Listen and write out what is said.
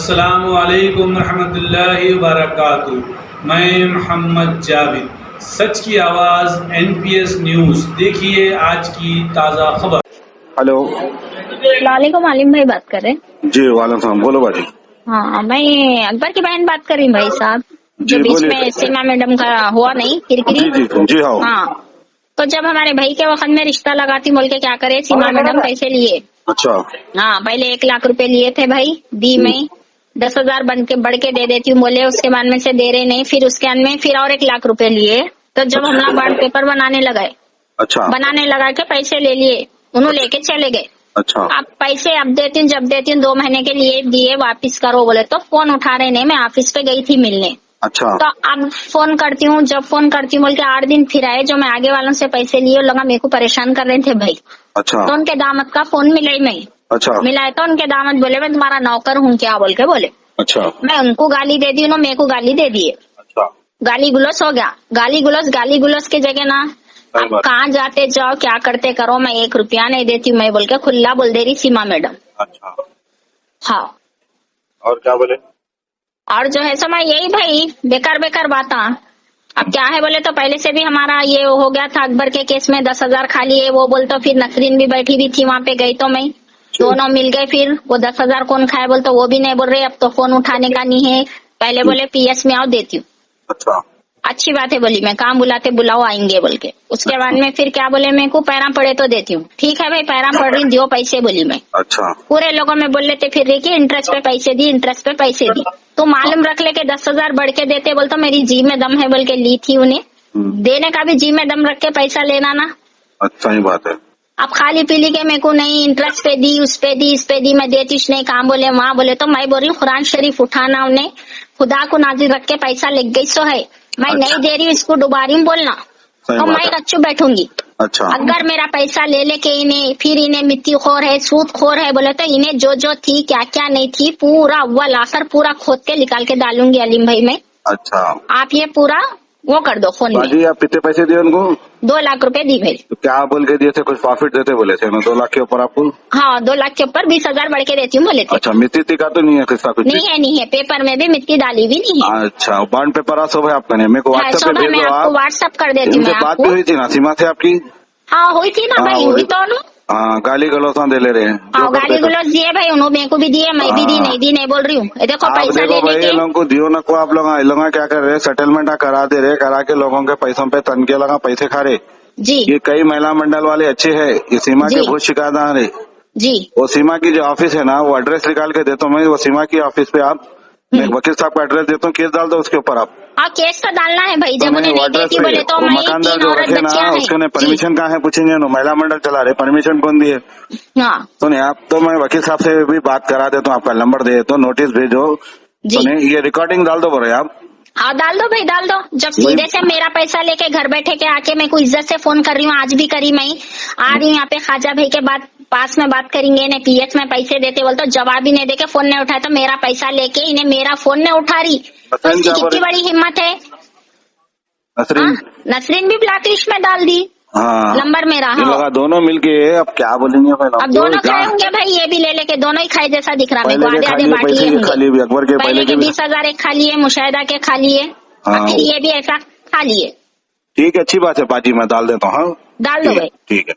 अस्सलामु अलैकुम रहमतुल्लाहि व बरकातुहू। मैं मोहम्मद जावेद, सच की आवाज़ NPS न्यूज़। देखिए आज की ताज़ा खबर। हेलो वालेकुम आलिम भाई बात कर रहे हैं। जी, वालेकुम सलाम। बोलो बाजी। हाँ, मैं अकबर की बहन बात कर रही हूँ भाई साहब। जो जी बीच बोलिए। में सीमा मैडम का हुआ नहीं किरकिरी। जी जी जी हाँ। हाँ, तो जब हमारे भाई के वक्त में रिश्ता लगाती बोल के क्या करे, सीमा मैडम पैसे लिए। अच्छा। हाँ, पहले 1 लाख रुपए लिए थे भाई, दी मैं 10,000 बढ़ के दे देती हूँ बोले, उसके बाद में से दे रहे नहीं। फिर उसके बाद में फिर और 1 लाख रुपए लिए। तो जब हम लोग बॉन्ड पेपर बनाने लगाए, अच्छा बनाने लगा के पैसे ले लिए, उन्होंने लेके चले गए। अच्छा आप पैसे अब देती हूँ, जब देती हूँ 2 महीने के लिए दिए, वापस करो बोले तो फोन उठा रहे नहीं। मैं ऑफिस पे गई थी मिलने, अच्छा तो अब फोन करती हूँ, जब फोन करती हूँ बोल के 8 दिन फिर आए। जो मैं आगे वालों से पैसे लिए लगा मेरे को परेशान कर रहे थे भाई। अच्छा तो उनके दामाद का फोन मिला ही नहीं। अच्छा मिला है तो उनके दामाद बोले मैं तुम्हारा नौकर हूँ क्या बोल के बोले। अच्छा मैं उनको गाली दे दी, उन्होंने मेरे को गाली दे दिए। अच्छा। गाली गुलस हो गया। गाली गुलस की जगह ना, अब कहाँ जाते जाओ क्या करते करो, मैं 1 रुपया नहीं देती हूँ मैं बोल के खुला बोल दे रही सीमा मैडम। अच्छा, हाँ, और क्या बोले? और जो है समय यही भाई बेकार बात। अब क्या है बोले तो पहले से भी हमारा ये हो गया था अकबर के केस में 10,000 खा लिए वो बोलते। फिर नसरीन भी बैठी भी थी वहाँ पे, गई तो मैं, दोनों मिल गए। फिर वो 10,000 कौन खाए बोल तो वो भी नहीं बोल रहे। अब तो फोन उठाने का नहीं है। पहले बोले PS में आओ देती हूँ। अच्छा अच्छी बात है बोली, मैं काम बुलाते बुलाओ आएंगे बोल के। उसके बाद में फिर क्या बोले, मेरे को पैरा पड़े तो देती हूँ। ठीक है भाई, पैरा पड़ रही दो पैसे बोली मैं। अच्छा पूरे लोगों में बोल लेते फिर देखिए इंटरेस्ट पे पैसे दी, इंटरेस्ट पे पैसे दी। तो मालूम रख ले के 10,000 बढ़ के देते बोल तो मेरी जी में दम है बोल के ली थी उन्हें। देने का भी जी में दम रख के पैसा लेना ना। अच्छा ही बात है। अब खाली पीली के मेरे को नहीं, इंटरेस्ट पे दी, उस पे दी, इस पे दी, मैं देती नहीं। काम बोले वहाँ बोले तो मैं बोल रही हूँ कुरान शरीफ उठाना, उन्हें खुदा को नाजिर रख के पैसा ले गई सो है। मैं नहीं दे रही हूँ, इसको डुबा रही हूँ बोलना तो मैं कच्चू बैठूंगी। अच्छा अगर मेरा पैसा ले लेके इन्हें फिर इन्हें मिट्टी खोर है, सूद खोर है बोले तो इन्हें जो थी क्या क्या नहीं थी पूरा अव्वल आखिर पूरा खोद के निकाल के डालूंगी अलीम भाई मैं। अच्छा, आप ये पूरा वो कर दो फोन में। बाजी आप कितने पैसे दिए उनको? 2 लाख रुपए दी भाई। तो क्या बोल के दिए थे? कुछ प्रॉफिट देते बोले थे ना 2 लाख के ऊपर आपको? हाँ, 2 लाख के ऊपर 20,000 बढ़ के देती हूँ बोले थे। अच्छा, मिट्टी का तो नहीं है किस्सा कुछ? नहीं है, पेपर में भी मिट्टी डाली भी नहीं है। अच्छा, बॉन्ड पेपर सब है आपका? नहीं, मेरे को व्हाट्सएप पे भेज मैं दो। आपको आप व्हाट्सएप कर देती हूँ। मैं बात भी आपको हुई थी ना सीमा से आपकी? हाँ हुई थी ना भाई, हुई तो ना। हाँ, गाली गलौसा दे ले रहे हैं। हाँ, गाली गलौज दिए भाई उन्होंने, मेरे को भी दिए, मैं भी दी नहीं बोल रही हूँ। देखो आप पैसा देखो ले भाई, लेके लोगों को दियो न को आप लोग क्या कर रहे हैं? सेटलमेंट करा दे रहे, करा के लोगों के पैसों पे तनखे लगा पैसे खा रहे जी। ये कई महिला मंडल वाले अच्छे हैं, ये सीमा के बहुत शिकायत आ रही जी। वो सीमा की जो ऑफिस है ना, वो एड्रेस निकाल के देता हूँ मैं। वो सीमा की ऑफिस पे आप, मैं वकील साहब का एड्रेस देता हूँ, केस डाल दो उसके ऊपर आप। हाँ, केस तो डालना है भाई। तो जब उन्हें नहीं देती बोले तो मैं मकानदार 3 जो औरत रखे ना, बच्चियां हैं। उसके परमिशन कहाँ है पूछेंगे ना, महिला मंडल चला रहे, परमिशन कौन दिए? हाँ सुनिए आप, तो मैं वकील साहब से भी बात करा देता हूँ, आपका नंबर दे देता हूँ, नोटिस भेजो। सुनिए ये रिकॉर्डिंग डाल दो बोले आप। हाँ डाल दो भाई, डाल दो। जब सीधे से मेरा पैसा लेके घर बैठे के आके मैं को इज्जत से फोन कर रही हूँ, आज भी करी मैं। आ रही हूँ यहाँ पे ख्वाजा भाई के बाद पास में बात करेंगे, इन्हें PS में पैसे देते बोल तो जवाब ही नहीं देके फोन नहीं उठाया, तो मेरा पैसा लेके इन्हें मेरा फोन नहीं उठा रही तो इसकी कितनी बड़ी हिम्मत है। नसरीन भी ब्लैक लिस्ट में डाल दी। हाँ, नंबर मेरा। हाँ, दोनों मिलके अब क्या बोलेंगे भाई? अब दोनों खाए होंगे भाई, ये भी ले लेके दोनों ही खाए जैसा दिख रहा है मेरे को। आधे बांट लिए होंगे। अकबर के पहले के 20,000 एक खा लिए, मुशाहिदा के खा लिए, फिर ये भी ऐसा खा लिए। ठीक है, अच्छी बात है बाजी, मैं डाल देता हूँ। हाँ डाल दो भाई। ठीक है।